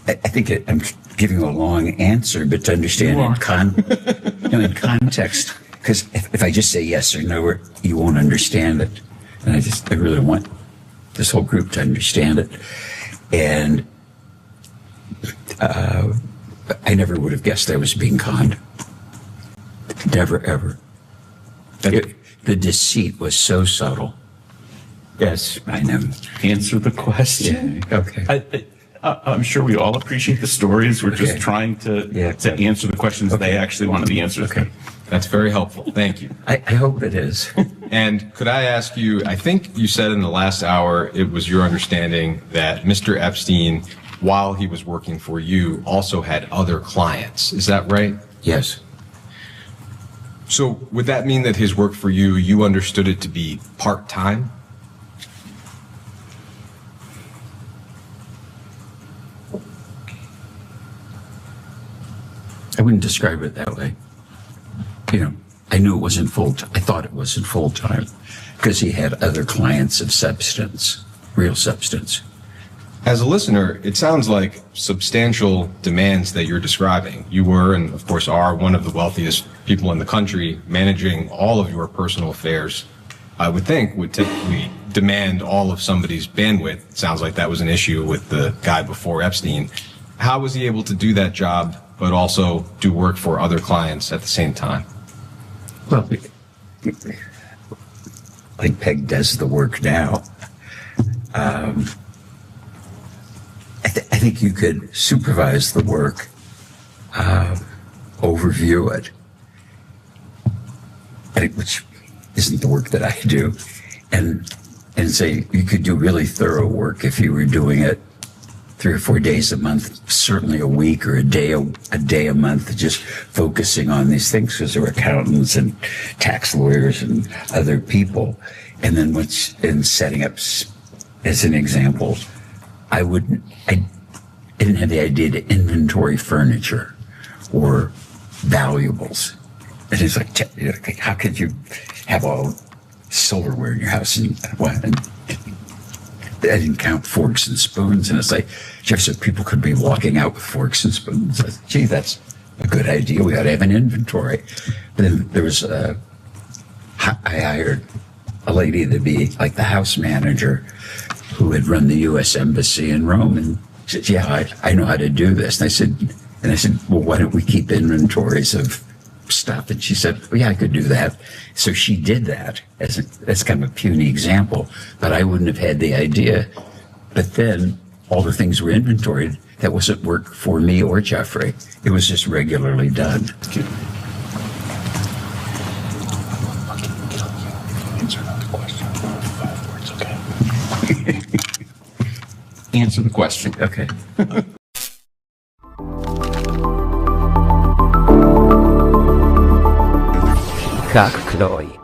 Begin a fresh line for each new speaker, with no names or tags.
I think I'm giving a long answer, but to understand in context, because if I just say yes or no, you won't understand it. And I really want this whole group to understand it. And I never would have guessed I was being conned. Never, ever. The deceit was so subtle. Yes, I know.
Answer the question.
Yeah, okay.
I'm sure we all appreciate the stories. We're just trying to answer the questions they actually wanted the answers to.
That's very helpful. Thank you.
I hope it is.
And could I ask you, I think you said in the last hour it was your understanding that Mr. Epstein, while he was working for you, also had other clients. Is that right?
Yes.
So would that mean that his work for you, you understood it to be part-time?
I wouldn't describe it that way. You know, I knew it wasn't full-time. I thought it wasn't full-time because he had other clients of substance, real substance.
As a listener, it sounds like substantial demands that you're describing. You were, and of course are, one of the wealthiest people in the country, managing all of your personal affairs. I would think would typically demand all of somebody's bandwidth. It sounds like that was an issue with the guy before Epstein. How was he able to do that job, but also do work for other clients at the same time?
Well, like Peg does the work now. I think you could supervise the work, overview it, which isn't the work that I do, and say you could do really thorough work if you were doing it 3 or 4 days a month, certainly a week or a day a month, just focusing on these things because there were accountants and tax lawyers and other people. And then in setting up, as an example, I didn't have the idea to inventory furniture or valuables. And it's like, how could you have all silverware in your house and I didn't count forks and spoons. And it's like, Jeff said, people could be walking out with forks and spoons. I said, gee, that's a good idea. We ought to have an inventory. But then there was, I hired a lady to be like the house manager who had run the U.S. Embassy in Rome. And she said, yeah, I know how to do this. And I said, well, why don't we keep inventories of stuff? And she said, well, yeah, I could do that. So she did that as kind of a puny example, but I wouldn't have had the idea. But then all the things were inventoried. That wasn't work for me or Jeffrey. It was just regularly done.
Answer the question.
Okay.
Как Клой.